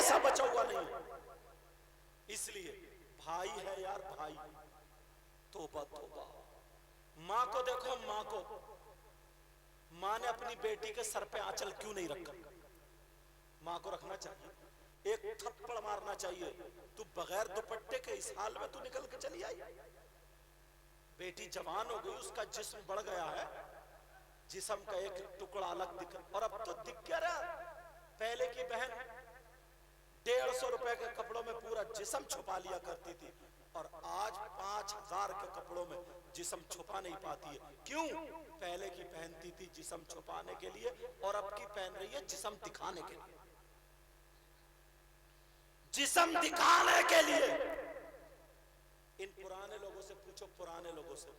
ऐसा बचा हुआ नहीं है। इसलिए भाई है यार, भाई, तौबा तौबा। माँ को देखो, माँ को, माँ ने अपनी बेटी के सर पे आंचल क्यों नहीं रखा? माँ को रखना चाहिए, एक थप्पड़ मारना चाहिए। तू बगैर दुपट्टे के इस हाल में तू निकल के चली आई। बेटी जवान हो गई, उसका जिस्म बढ़ गया है, जिस्म का एक टुकड़ा अलग दिख, और अब तो दिख क्या रहा। पहले की बहन 150 रुपए के कपड़ों में पूरा जिस्म छुपा लिया करती थी, और आज 5000 के कपड़ों में जिस्म छुपा नहीं पाती है। क्यों? पहले की पहनती थी जिस्म छुपाने के लिए, और अब की पहन रही है जिस्म दिखाने के लिए। जिस्म दिखाने के लिए। इन पुराने लोगों से पूछो, पुराने लोगों से,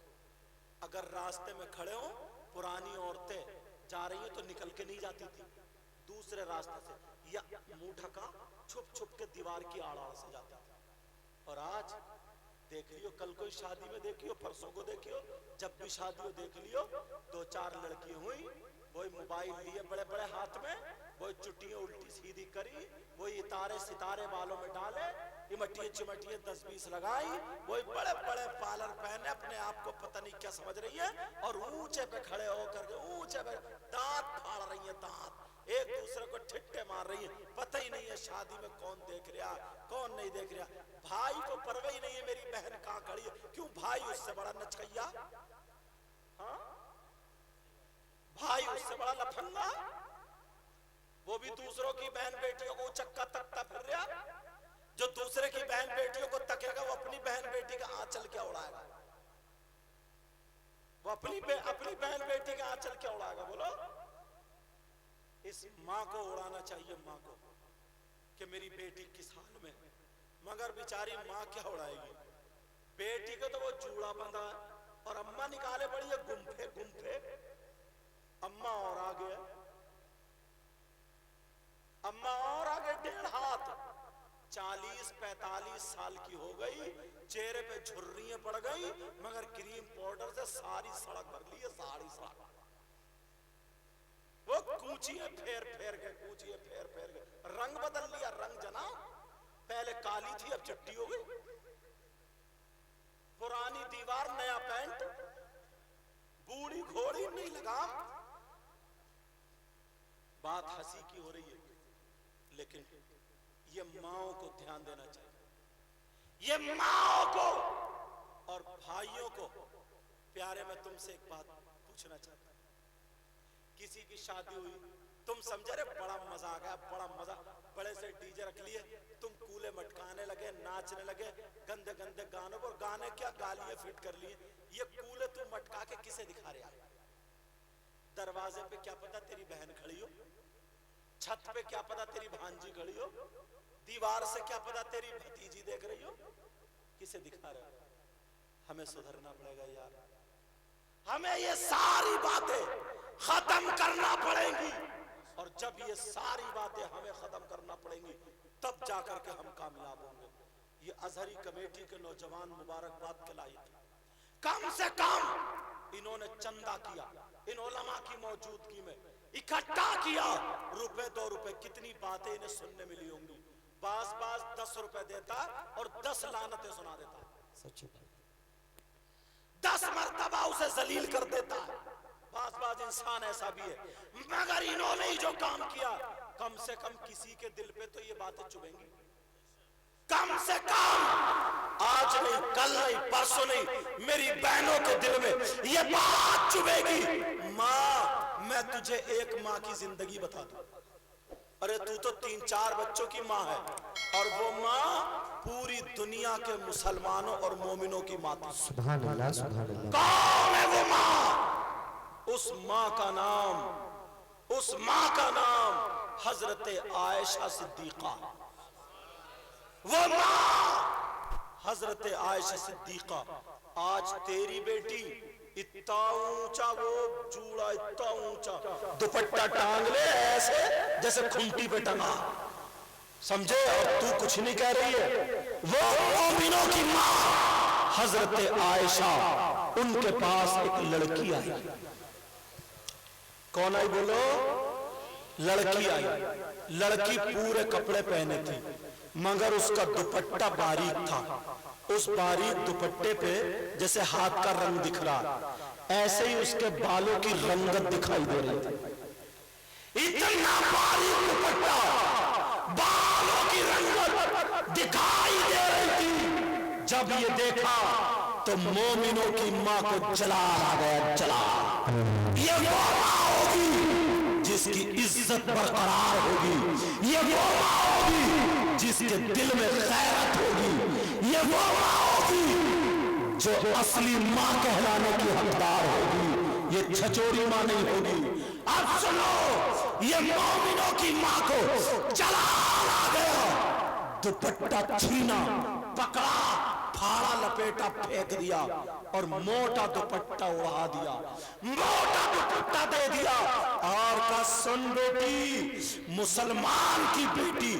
अगर रास्ते में खड़े हो, पुरानी औरतें जा रही हैं तो निकल के नहीं जाती थी दूसरे रास्ते से, या मुंह ढका छुप छुप के दीवार की आड़ आड़ से जाती थी। और आज देख लियो, कल कोई शादी में देखियो, परसों को देखियो, जब भी शादी हो देख लियो, 2-4 लड़कियां हुई, वही मोबाइल लिए बड़े बड़े हाथ में, वही चुटियां उल्टी सीधी करी, वही इतारे सितारे बालों में डाले, इमटिए चिमटिए 10-20 लगाई, वही बड़े बड़े पार्लर पहने, अपने आप को पता नहीं क्या समझ रही है, और ऊंचे पे खड़े होकर के ऊंचे पे दांत फाड़ रही है, दांत एक दूसरे को ठिट्ठे मार रही है। पता ही नहीं है शादी में कौन देख रहा, कौन नहीं देख रहा। भाई को परवाह ही नहीं है मेरी बहन कहां खड़ी है। क्यों? भाई उससे बड़ा नचकैया, हाँ, भाई उससे बड़ा लफंगा, वो भी दूसरों की बहन बेटियों को चक्का तकता फिर रहा। जो दूसरे की बहन बेटियों को तकेगा, वो अपनी बहन बेटी का आंचल क्या उड़ाएगा? वो अपनी बहन बेटी का आंचल क्या उड़ाएगा? बोलो। इस माँ को उड़ाना चाहिए, माँ को, कि मेरी बेटी किस हाल में है। मगर बेचारी माँ क्या उड़ाएगी? बेटी को तो वो जूड़ा बंधा है, और अम्मा निकाले पड़ी है गुम्फे गुम्फे। अम्मा और आगे, अम्मा और आगे 1.5 हाथ, 40-45 साल की हो गई, चेहरे पे झुर्रियां पड़ गई, मगर क्रीम पाउडर से सारी सड़क भर ली है, सारी सड़क। वो कूचिए फेर फेर के, कूचिए फेर फेर के, रंग बदल लिया, रंग जना, पहले काली थी अब चिट्टी हो गई। पुरानी दीवार नया पेंट, बूढ़ी घोड़ी नहीं लगाम। बात हंसी की हो रही है, लेकिन ये माओं को ध्यान देना चाहिए, ये माओं को और भाइयों को। प्यारे, मैं तुमसे एक बात पूछना चाहता हूं। किसी की शादी हुई, तुम समझे रे बड़ा मजा आ गया, बड़ा मजा, बड़े से डीजे रख लिए, तुम कूले मटकाने लगे, नाचने लगे गंदे गंदे गानों पर। गाने क्या, गालियां फिट कर लिए। ये कूले तुम मटका के किसे दिखा रहे? दरवाजे पे क्या पता तेरी बहन खड़ी हो, छत पे क्या पता तेरी भांजी खड़ी हो, दीवार से क्या पता तेरी भतीजी देख रही हो। किसे दिखा रहे हो? हमें सुधरना पड़ेगा यार, हमें ये सारी बातें खत्म करना पड़ेंगी। और जब ये सारी बातें हमें खत्म करना पड़ेंगी, तब जाकर के हम कामयाब होंगे। ये अजहरी कमेटी के नौजवान मुबारकबाद के लायक थे। कम से कम इन्होंने चंदा किया, इन उलमा की मौजूदगी में इकट्ठा किया, ₹2 कितनी बातें इन्हें सुनने मिली होंगी। बाज 10 रुपए देता और 10 लानतें सुना देता, सच 10 मर्तबा उसे जलील कर देता है। बाज इंसान ऐसा भी है, मगर इन्होंने ही जो काम किया, कम से कम किसी के दिल पे तो ये बातें चुभेंगी। कम से कम आज नहीं, कल नहीं, परसों नहीं, मेरी बहनों के दिल में ये बात चुभेगी। माँ, मैं तुझे एक माँ की जिंदगी बता दूं। अरे तू तो 3-4 बच्चों की माँ है, और वो माँ पूरी दुनिया के मुसलमानों और मोमिनों की माँ थी। सुभान अल्लाह, सुभान अल्लाह। कौन है वो माँ? उस माँ का नाम, उस माँ का नाम हजरत आयशा सिद्दीका। वो माँ हजरत आयशा सिद्दीका। आज तेरी बेटी इतना ऊंचा, वो जूड़ा इतना ऊंचा, दुपट्टा टांग ले ऐसे जैसे खूंटी पे टंगा, समझे? और तू कुछ नहीं कह रही है। वो मोमिनों की माँ हजरत आयशा, उनके पास एक लड़की आई। कौन आई बोलो? लड़की आई, लड़की पूरे कपड़े पहने थी मगर उसका दुपट्टा बारीक था। उस बारीक दुपट्टे पे जैसे हाथ का रंग दिख रहा, ऐसे ही उसके बालों की रंगत दिखाई दे रही थी। इतना बारीक दुपट्टा, बालों की रंगत दिखाई दे रही थी। जब ये देखा तो मोमिनों की मां को जलाल आ गया, जला। ये वो मां होगी जिसकी इज्जत बरकरार होगी, ये वो मां होगी जिसके दिल में गैरत होगी, ये वो मां होगी जो असली मां कहलाने की हकदार होगी, ये छचोरी मां नहीं होगी। अब सुनो, ये मोमिनों की मां को जलाल आ गया, दुपट्टा छीना, पकड़ा, फाड़ा, लपेटा, फेंक दिया और मोटा दुपट्टा उड़ा दिया, मोटा दुपट्टा दे दिया और कहा सुन बेटी, मुसलमान की बेटी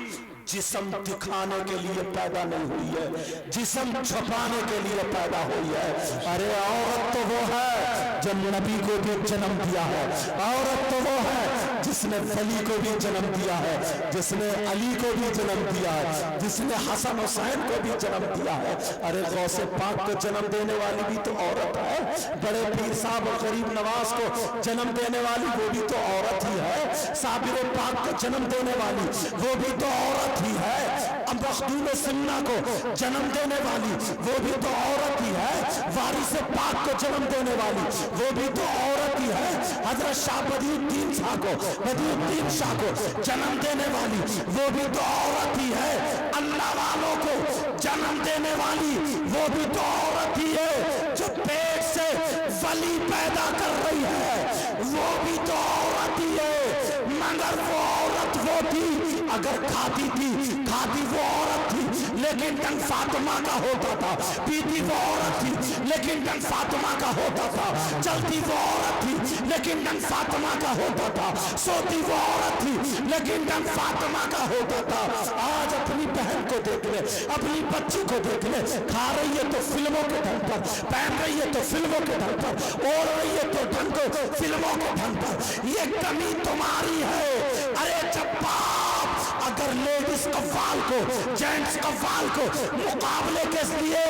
जिस्म दिखाने के लिए पैदा नहीं हुई है, जिस्म छुपाने के लिए पैदा हुई है। अरे औरत तो वो है जो नबी को भी जन्म दिया है, औरत तो वो है जिसने वली को भी जन्म दिया है, जिसने अली को भी जन्म दिया है, जिसने हसन हुसैन को भी जन्म दिया है। अरे गौसे पाक को जन्म देने वाली भी तो औरत है, बड़े पीर साहब और गरीब नवाज को जन्म देने वाली वो भी तो औरत ही है, साबिर पाक को जन्म देने वाली वो भी तो औरत ही है, अब मखदूम सुन्ना को जन्म देने वाली वो भी तो औरत ही है, वारिस पाक को जन्म देने वाली वो भी तो औरत ही है, हजरत शाह बदियुद्दीन शाह को, बदियुद्दीन शाह को जन्म देने वाली वो भी तो औरत ही है, अल्लाह वालों को जन्म देने वाली वो भी तो औरत ही है, जो पेट से वली पैदा कर रही है वो भी तो औरत ही है। मगर वो औरत वो थी, अगर खाती थी, खाती वो औरत थी लेकिन डंग फातिमा का होता था, पीती वो औरत थी लेकिन डंग फातिमा का होता था, चलती वो औरत थी लेकिन डंग फातिमा का होता था, सोती वो औरत थी लेकिन डंग फातिमा का होता था। आज अपनी बहन को देख ले, अपनी बच्ची को देख ले, खा रही है तो फिल्मों के ढंग पर, पहन रही है तो फिल्मों के ढंग पर, ओढ़ रही है तो ढंग को फिल्मों के ढंग पर। ये कमी तुम्हारी है। अरे जब बाप अगर लेडीज कव्वाल को, जेंट्स कव्वाल को मुकाबले के लिए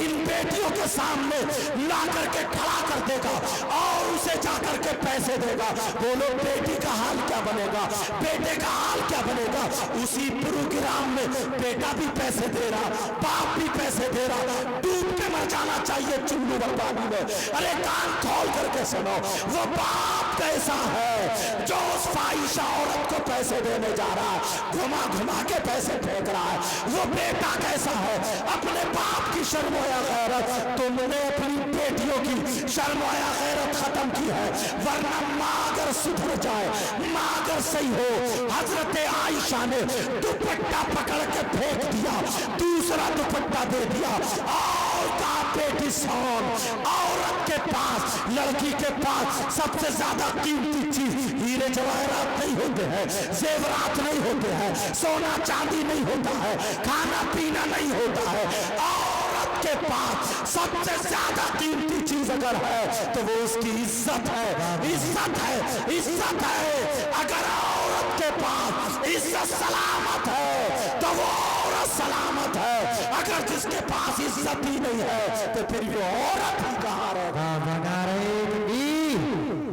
इन बेटियों के सामने ला करके खड़ा कर देगा और उसे जाकर के पैसे देगा, बोलो बेटी का हाल क्या बनेगा, बेटे का हाल क्या बनेगा। उसी प्रोग्राम में बेटा भी पैसे दे रहा, बाप भी पैसे दे रहा, डूब के मर जाना चाहिए चुल्लू बर्बादी में। अरे कान खोल करके सुनो, वो बाप कैसा है जो उस फाहिशा औरत को पैसे देने जा रहा है, घुमा घुमा के पैसे फेंक रहा है। वो बेटा कैसा है, अपने बाप की शर्मोया गैरत, तुमने अपनी बेटियों की शर्मोया गैरत खत्म की है, वरना माँ अगर सुधर जाए, माँ अगर सही हो। हजरत आयशा ने दुपट्टा पकड़ के फेंक दिया, दूसरा दुपट्टा दे दिया और कहा बेटी सोन, औरत के पास, लड़की के पास सबसे ज्यादा कीमती चीज हीरे जवाहरात नहीं होते हैं, जेवरात नहीं होते हैं, सोना चांदी नहीं होता है, खाना पीना नहीं होता है। औरत के पास सबसे ज्यादा कीमती चीज अगर है तो वो उसकी इज्जत है, इज्जत है, इज्जत है। अगर औरत के पास इज्जत सलामत है तो वो औरत सलामत है, अगर जिसके पास इज्जत ही नहीं है तो फिर वो औरत ही कहाँ रहेगा।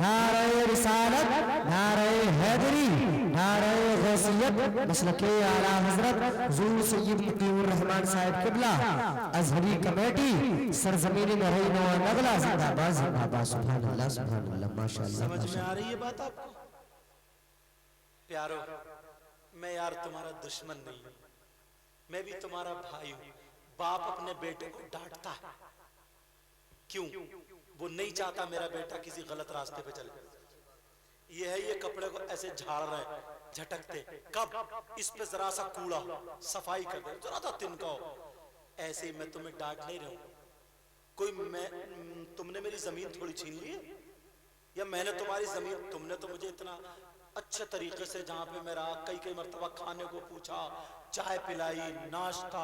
नारे रिसालत, नारे हैदरी, नारे गौसियत, मसलके आला हजरत हुजूर सय्यद मुकीमुर रहमान साहब किबला, अजहरी कमेटी, सरजमीन महीनो नगला, जिंदाबाद जिंदाबाद, सुभान अल्लाह सुभान अल्लाह, माशाअल्लाह। समझ में आ रही है बात आपको? प्यारो, मैं यार तुम्हारा दुश्मन नहीं हूं, मैं भी तुम्हारा भाई हूं। बाप अपने बेटे को डांटता है, क्यों? वो नहीं चाहता मेरा बेटा किसी गलत रास्ते पे चले। ये है, ये कपड़े को ऐसे झाड़ रहे, झटकते, कब इस पे जरा सा कूड़ा सफाई कर दे, जरा सा तिनका हो। ऐसे ही मैं तुम्हें डांट नहीं रहा हूं, कोई तुमने मेरी जमीन थोड़ी छीन ली है, या मैंने तुम्हारी जमीन, तुमने तो मुझे इतना अच्छे तरीके से, जहाँ पे मेरा कई मरतबा खाने को पूछा, चाय पिलाई, नाश्ता,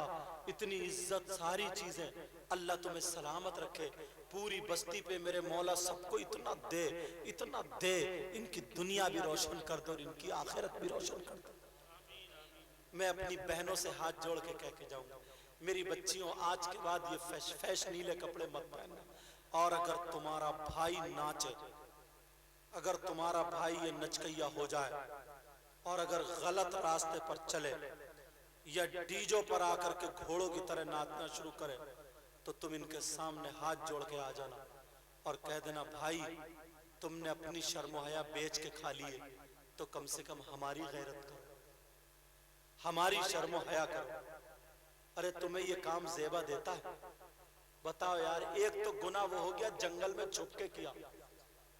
इतनी इज्जत, सारी चीजें। अल्लाह तुम्हें सलामत रखे, पूरी बस्ती पे मेरे मौला सबको इतना दे, इतना दे, इनकी दुनिया भी रोशन कर दो और इनकी आखिरत भी रोशन कर दो। मैं अपनी बहनों से हाथ जोड़ के कह के जाऊंगा, मेरी बच्चियों, आज के बाद ये फैशनीले कपड़े मत पहनना। और अगर तुम्हारा भाई नाचे, अगर तुम्हारा भाई ये नचकैया हो जाए और अगर गलत रास्ते पर चले या डीजो पर आकर के घोड़ों की तरह नाचना शुरू करे, तो तुम इनके सामने हाथ जोड़ के आ जाना और कह देना, भाई तुमने अपनी शर्म हया बेच के खा लिए, तो कम से कम हमारी गैरत करो, हमारी शर्म हया करो। अरे तुम्हें ये काम जेबा देता है? बताओ यार, एक तो गुनाह वो हो गया जंगल में छुप के किया,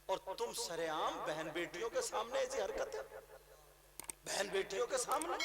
और तुम सरेआम बहन बेटियों के सामने ऐसी हरकत है, बहन बेटियों के सामने।